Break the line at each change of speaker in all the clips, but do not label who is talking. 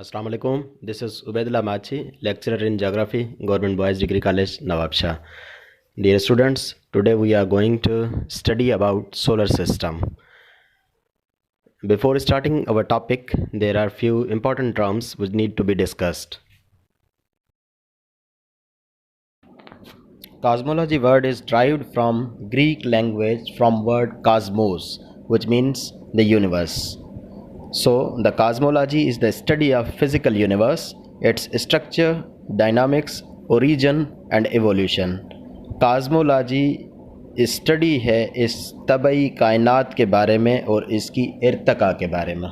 Assalamu alaikum. This is Ubaidullah Machi, lecturer in Geography, Government Boys Degree College, Nawab Shah. Dear students, today we are going to study about solar system. Before starting our topic, there are few important terms which need to be discussed. Cosmology word is derived from Greek language from word cosmos, which means the universe. So, the cosmology is the study of physical universe, its structure, dynamics, origin and evolution. Cosmology study है इस तबई कायनात के बारे में और इसकी इर्तका के बारे में.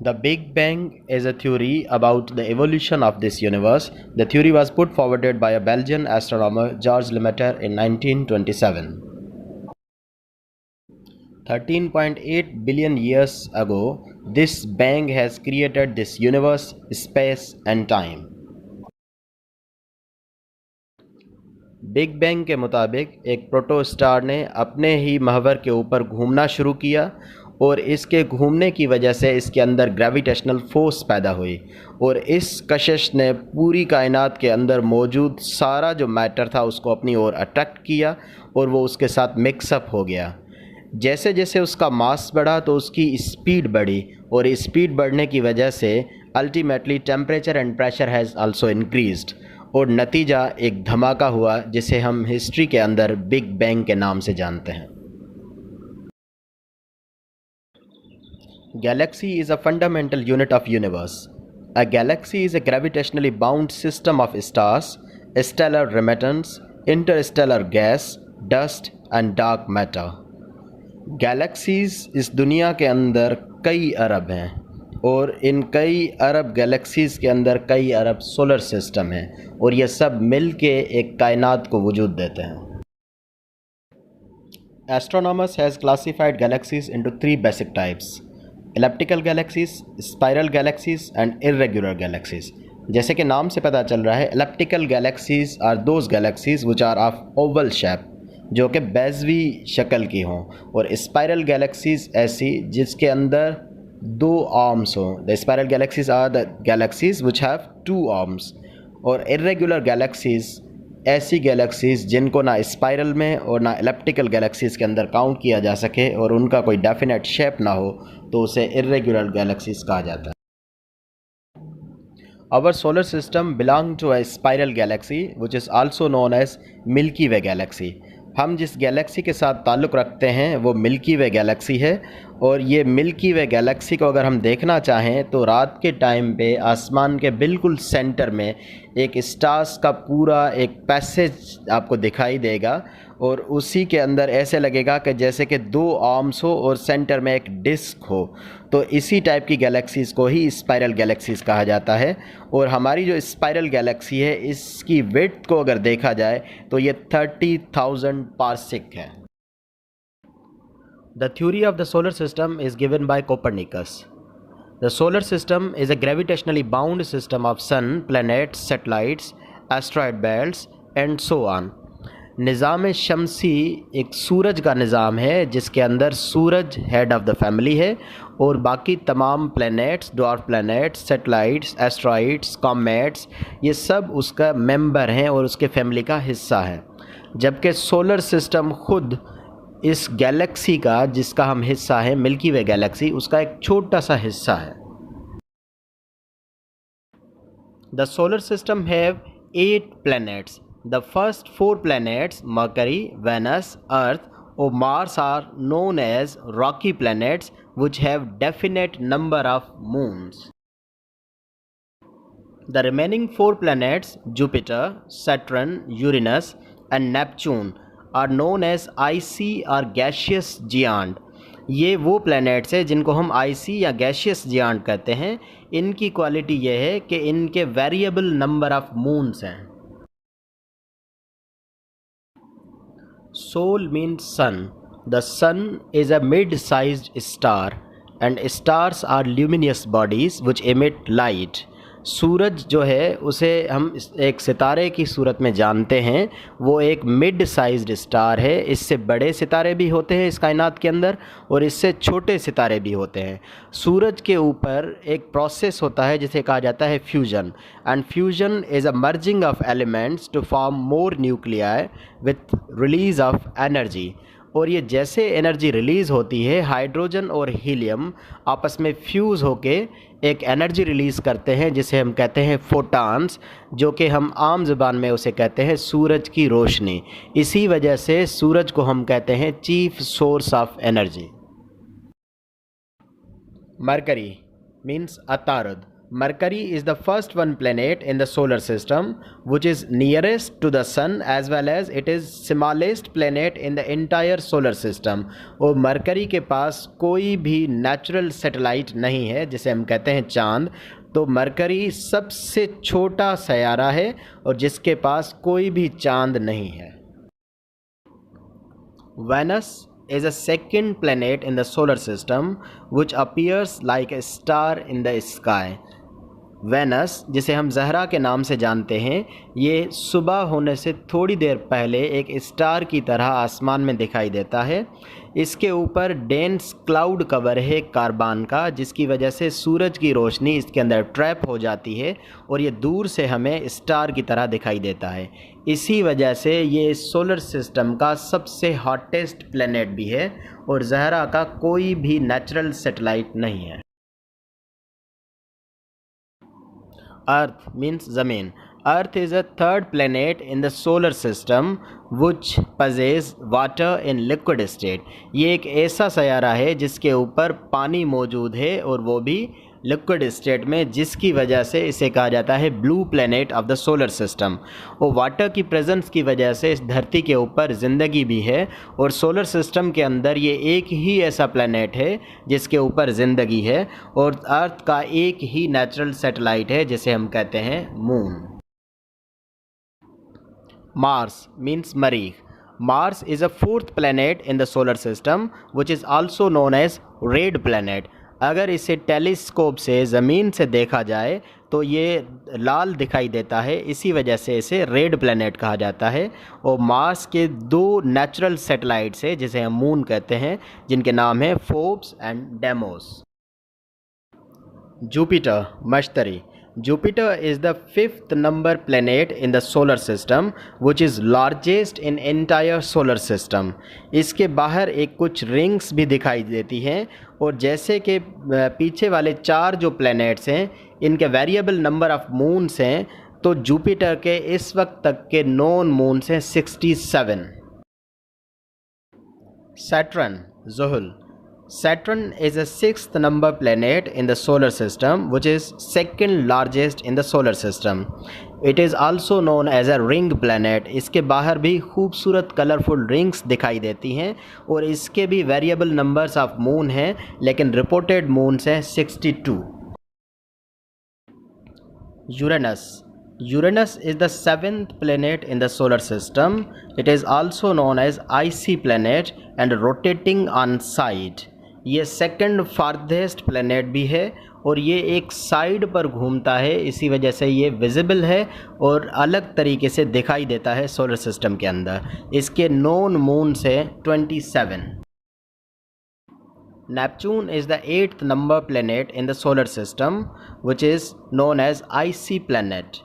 The Big Bang is a theory about the evolution of this universe. The theory was put forwarded by a Belgian astronomer Georges Lemaitre in 1927. 13.8 billion years ago, this bang has created this universe, space and time. Big bang के मुताबिक एक protostar ने अपने ही महवर के ऊपर घूमना शुरू किया और इसके घूमने की वजह से इसके अंदर ग्रेविटेशनल फोर्स पैदा हुई और इस कशिश ने पूरी कायनात के अंदर मौजूद सारा जो मैटर था उसको अपनी ओर अट्रैक्ट किया और वो उसके साथ मिक्सअप हो गया. जैसे जैसे उसका मास बढ़ा तो उसकी स्पीड बढ़ी और स्पीड बढ़ने की वजह से ultimately temperature and pressure has also increased और नतीजा एक धमाका हुआ जिसे हम हिस्ट्री के अंदर बिग बैंग के नाम से जानते हैं. Galaxy is a fundamental unit of universe. A galaxy is a gravitationally bound system of stars, stellar remnants, interstellar gas, dust and dark matter. Galaxies इस दुनिया के अंदर कई अरब हैं और इन कई अरब गैलेक्सीज़ के अंदर कई अरब सोलर सिस्टम हैं और ये सब मिल के एक कायनात को वजूद देते हैं. Astronomers has classified galaxies into three basic types: elliptical galaxies, spiral galaxies and irregular galaxies. जैसे कि नाम से पता चल रहा है, elliptical galaxies are those galaxies which are of oval shape, जो कि बेज़वी शक्ल की हों, और स्पाइरल गैलेक्सीज़ ऐसी जिसके अंदर दो आर्म्स हों. The spiral galaxies are the galaxies which have two arms. और इर्रेगुलर गैलेक्सीज़ ऐसी गैलेक्सीज़ जिनको ना स्पाइरल में और ना एलिप्टिकल गैलेक्सीज़ के अंदर काउंट किया जा सके और उनका कोई डेफिनेट शेप ना हो तो उसे इर्रेगुलर गैलेक्सीज़ कहा जाता है. Our solar system belong to a spiral galaxy which is also known as Milky Way galaxy. हम जिस गैलेक्सी के साथ ताल्लुक़ रखते हैं वो मिल्की वे गैलेक्सी है और ये मिल्की वे गैलेक्सी को अगर हम देखना चाहें तो रात के टाइम पे आसमान के बिल्कुल सेंटर में एक स्टार्स का पूरा एक पैसेज आपको दिखाई देगा और उसी के अंदर ऐसे लगेगा कि जैसे कि दो आर्म्स हो और सेंटर में एक डिस्क हो. तो इसी टाइप की गैलेक्सीज़ को ही स्पाइरल गैलेक्सीज़ कहा जाता है. और हमारी जो स्पाइरल गैलेक्सी है इसकी विड्थ को अगर देखा जाए तो ये 30,000 पार्सेक है. The theory of the solar system is given by Copernicus. The solar system is a gravitationally bound system of sun, planets, satellites, asteroid belts and so on. निज़ाम शमसी एक सूरज का निज़ाम है जिसके अंदर सूरज हेड ऑफ़ द फैमिली है और बाकी तमाम planets, dwarf planets, satellites, asteroids, comets ये सब उसका मेंबर हैं और उसके फैमिली का हिस्सा है. जबकि सोलर सिस्टम ख़ुद इस गैलेक्सी का जिसका हम हिस्सा है मिल्की वे गैलेक्सी उसका एक छोटा सा हिस्सा है. The solar system have 8 planets. The first 4 planets, Mercury, Venus, Earth or Mars, are known as rocky planets which have definite number of moons. The remaining 4 planets, Jupiter, Saturn, Uranus and Neptune, are known as icy or gaseous giant. ये वो planets हैं जिनको हम आइसी या gaseous giant कहते हैं. इनकी quality ये है कि इनके वेरिएबल नंबर ऑफ मून्स हैं. Sol means sun. The sun is a mid-sized star and stars are luminous bodies which emit light. सूरज जो है उसे हम एक सितारे की सूरत में जानते हैं। वो एक मिड साइज्ड स्टार है। इससे बड़े सितारे भी होते हैं इस कायनात के अंदर और इससे छोटे सितारे भी होते हैं। सूरज के ऊपर एक प्रोसेस होता है जिसे कहा जाता है fusion, and fusion is a merging of elements to form more nuclei with release of energy. और ये जैसे एनर्जी रिलीज़ होती है, हाइड्रोजन और हीलियम आपस में फ्यूज़ होके एक एनर्जी रिलीज़ करते हैं जिसे हम कहते हैं फोटॉन्स, जो कि हम आम ज़ुबान में उसे कहते हैं सूरज की रोशनी। इसी वजह से सूरज को हम कहते हैं chief source of energy. Mercury means अतारुद। Mercury is the first one planet in the solar system which is nearest to the sun, as well as it is smallest planet in the entire solar system। और mercury के पास कोई भी natural satellite नहीं है जिसे हम कहते हैं चांद। तो मरकरी सबसे छोटा सैयारा है और जिसके पास कोई भी चांद नहीं है। Venus is a second planet in the solar system which appears like a star in the sky। Venus, जिसे हम ज़हरा के नाम से जानते हैं, ये सुबह होने से थोड़ी देर पहले एक स्टार की तरह आसमान में दिखाई देता है। इसके ऊपर डेंस क्लाउड कवर है कार्बन का, जिसकी वजह से सूरज की रोशनी इसके अंदर ट्रैप हो जाती है और ये दूर से हमें स्टार की तरह दिखाई देता है। इसी वजह से ये सोलर सिस्टम का सबसे हॉटेस्ट प्लैनेट भी है और ज़हरा का कोई भी नेचुरल सैटेलाइट नहीं है। Earth means ज़मीन। Earth is a third planet in the solar system which possesses water in liquid state। ये एक ऐसा सैयारा है जिसके ऊपर पानी मौजूद है और वो भी लिक्विड स्टेट में, जिसकी वजह से इसे कहा जाता है blue planet of the solar system. और वाटर की प्रेजेंस की वजह से इस धरती के ऊपर ज़िंदगी भी है और सोलर सिस्टम के अंदर ये एक ही ऐसा प्लैनेट है जिसके ऊपर ज़िंदगी है और अर्थ का एक ही नेचुरल सैटेलाइट है जिसे हम कहते हैं मून। मार्स मीन्स मरीख। Mars is a fourth planet in the solar system which is also known as red planet। अगर इसे टेलीस्कोप से ज़मीन से देखा जाए तो ये लाल दिखाई देता है, इसी वजह से इसे रेड प्लैनेट कहा जाता है। और मार्स के दो नेचुरल सैटेलाइट्स हैं जिसे हम मून कहते हैं, जिनके नाम है फोब्स एंड डेमोस। जुपिटर मश्तरी। Jupiter is the fifth number planet in the solar system which is largest in entire solar system। इसके बाहर एक कुछ रिंग्स भी दिखाई देती हैं और जैसे कि पीछे वाले चार जो प्लैनेट्स हैं इनके वेरिएबल नंबर ऑफ मून्स हैं, तो जुपिटर के इस वक्त तक के नॉन मून्स हैं 67। Saturn ज़ुहल। Saturn is a sixth number planet in the solar system which is second largest in the solar system। It is also known as a ring planet। इसके बाहर भी खूबसूरत कलरफुल रिंग्स दिखाई देती हैं और इसके भी वेरिएबल नंबर्स ऑफ मून हैं, लेकिन रिपोर्टेड मून्स हैं 62। Uranus. Uranus is the seventh planet in the solar system। It is also known as icy planet and rotating on side। ये सेकंड फारदेस्ट प्लैनेट भी है और ये एक साइड पर घूमता है, इसी वजह से ये विजिबल है और अलग तरीके से दिखाई देता है सोलर सिस्टम के अंदर। इसके नॉन मून्स है 27। Neptune is the eighth number planet in the solar system which is known as icy planet।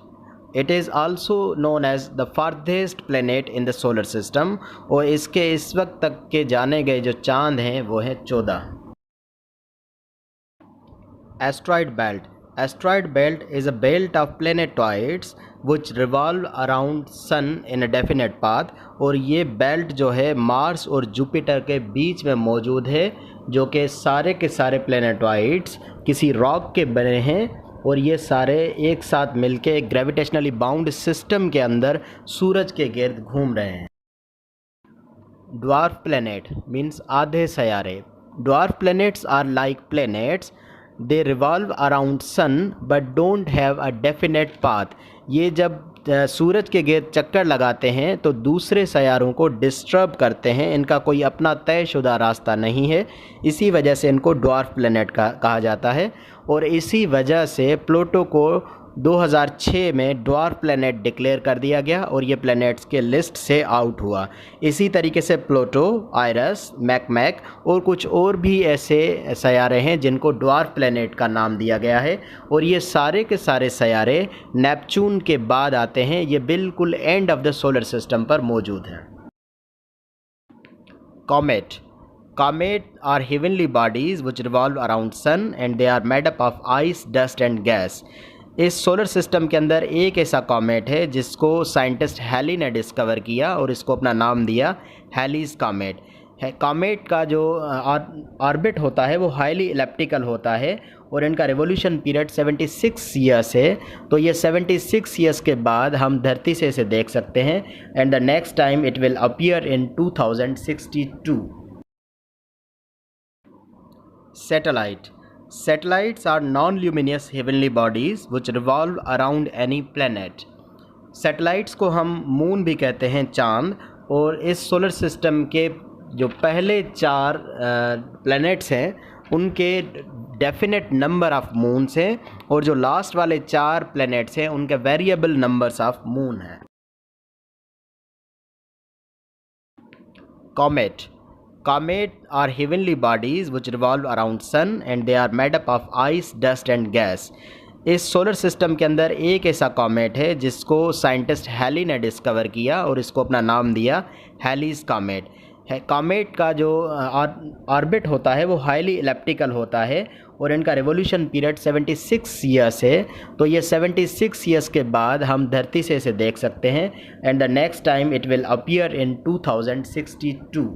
It is also known as the farthest planet in the solar system और इसके इस वक्त तक के जाने गए जो चांद हैं वो हैं 14। Asteroid belt। Asteroid belt is a belt of planetoids which revolve around sun in a definite path। और ये बेल्ट जो है मार्स और जुपिटर के बीच में मौजूद है, जो कि सारे के सारे प्लेनेटॉइड्स किसी रॉक के बने हैं और ये सारे एक साथ मिलके एक ग्रेविटेशनली बाउंड सिस्टम के अंदर सूरज के गिर्द घूम रहे हैं। ड्वार्फ प्लैनेट मीन्स आधे सैयारे। Dwarf planets are like planets, they revolve around sun but don't have a definite path. ये जब सूरज के गिर्द चक्कर लगाते हैं तो दूसरे सैयारों को डिस्टर्ब करते हैं, इनका कोई अपना तयशुदा रास्ता नहीं है, इसी वजह से इनको ड्वार्फ प्लैनेट कहा जाता है। और इसी वजह से प्लूटो को 2006 में ड्वार्फ प्लैनेट डिक्लेयर कर दिया गया और ये प्लैनेट्स के लिस्ट से आउट हुआ। इसी तरीके से प्लूटो, आयरस, मैकमैक और कुछ और भी ऐसे सयारे हैं जिनको ड्वार्फ प्लैनेट का नाम दिया गया है, और ये सारे के सारे सयारे नेपच्यून के बाद आते हैं। ये बिल्कुल end of the solar system पर मौजूद हैं। Comet are heavenly bodies which revolve around sun and they are made up of ice, dust and gas। इस सोलर सिस्टम के अंदर एक ऐसा कॉमेट है जिसको साइंटिस्ट हैली ने डिस्कवर किया और इसको अपना नाम दिया हैलीज कॉमेट। कॉमेट का जो ऑर्बिट होता है वो हाईली इलिप्टिकल होता है और इनका रिवोल्यूशन पीरियड 76 ईयर्स है। तो ये 76 ईयर्स के बाद हम धरती से इसे देख सकते हैं and the next time it will appear in 2062। Satellites are non-luminous heavenly bodies which revolve around any planet। Satellites को हम मून भी कहते हैं, चांद, और इस सोलर सिस्टम के जो पहले 4 प्लैनेट्स हैं उनके डेफिनेट नंबर ऑफ मून्स हैं और जो लास्ट वाले 4 प्लैनेट्स हैं उनके वेरिएबल नंबर्स ऑफ मून हैं। Comet are heavenly bodies which revolve around sun and they are made up of ice, dust and gas। इस सोलर सिस्टम के अंदर एक ऐसा कॉमेट है जिसको साइंटिस्ट हैली ने डिस्कवर किया और इसको अपना नाम दिया हैलीज कॉमेट। कॉमेट का जो ऑर्बिट होता है वो हाईली इलिप्टिकल होता है और इनका रिवोल्यूशन पीरियड 76 ईयर्स है। तो ये 76 ईयर्स के बाद हम धरती से इसे देख सकते हैं and the next time it will appear in 2062।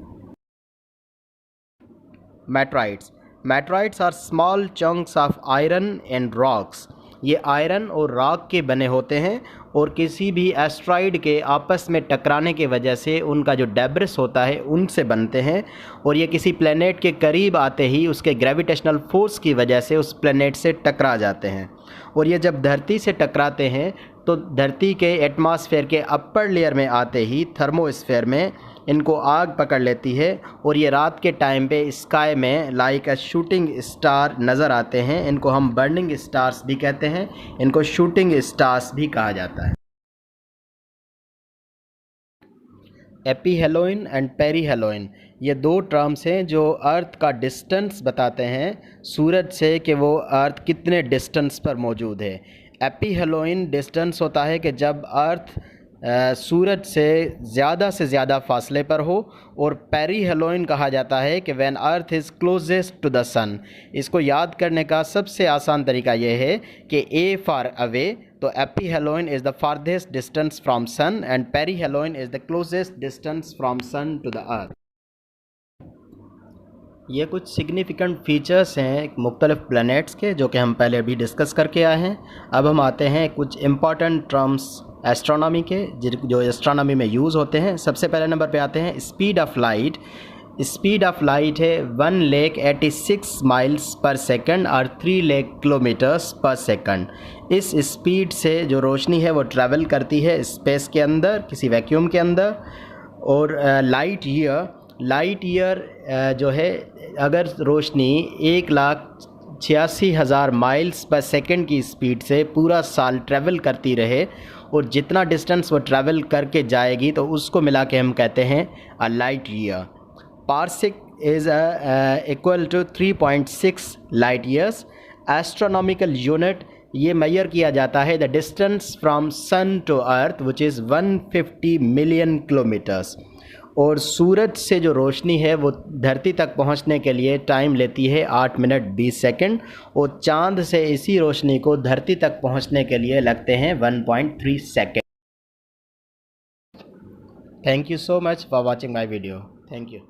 Meteorites are small chunks of iron and rocks। ये आयरन और रॉक के बने होते हैं और किसी भी एस्ट्रॉइड के आपस में टकराने की वजह से उनका जो डेब्रिस होता है उनसे बनते हैं, और ये किसी प्लेनेट के करीब आते ही उसके ग्रेविटेशनल फोर्स की वजह से उस प्लेनेट से टकरा जाते हैं, और ये जब धरती से टकराते हैं तो धरती के एटमॉस्फेयर के अपर लेयर में आते ही थर्मोस्फेयर में इनको आग पकड़ लेती है और ये रात के टाइम पे स्काई में लाइक अ शूटिंग स्टार नज़र आते हैं। इनको हम बर्निंग स्टार्स भी कहते हैं, इनको शूटिंग स्टार्स भी कहा जाता है। एपीहेलोइन एंड पेरीहेलोइन, ये 2 टर्म्स हैं जो अर्थ का डिस्टेंस बताते हैं सूरज से कि वो अर्थ कितने डिस्टेंस पर मौजूद है। एपीहेलोइन डिस्टेंस होता है कि जब अर्थ सूरज से ज़्यादा फासले पर हो, और पेरीहेलोइन कहा जाता है कि when earth is closest to the sun. इसको याद करने का सबसे आसान तरीका यह है कि ए फॉर अवे, तो aphelion is the farthest distance from sun and perihelion is the closest distance from sun to the earth. ये कुछ सिग्निफिकेंट फीचर्स हैं मुख्तलिफ प्लैनेट्स के जो कि हम पहले भी डिस्कस करके आए हैं। अब हम आते हैं कुछ इम्पॉर्टेंट टर्म्स एस्ट्रोनॉमी के जो एस्ट्रोनॉमी में यूज़ होते हैं। सबसे पहले नंबर पे आते हैं speed of light. Speed of light है 1,86 माइल्स पर सेकंड और 3 लाख किलोमीटर्स पर सेकंड। इस स्पीड से जो रोशनी है वो ट्रैवल करती है स्पेस के अंदर, किसी वैक्यूम के अंदर। और लाइट ईयर जो है, अगर रोशनी 1,86,000 माइल्स पर सेकंड की स्पीड से पूरा साल ट्रैवल करती रहे और जितना डिस्टेंस वो ट्रैवल करके जाएगी तो उसको मिला के हम कहते हैं a light year. Parsec is equal to 3.6 light years. Astronomical unit ये मेजर किया जाता है the distance from sun to earth which is 150 million kilometres. और सूरज से जो रोशनी है वो धरती तक पहुंचने के लिए टाइम लेती है 8 मिनट 20 सेकंड, और चांद से इसी रोशनी को धरती तक पहुंचने के लिए लगते हैं 1.3 second. Thank you so much for watching my video. Thank you.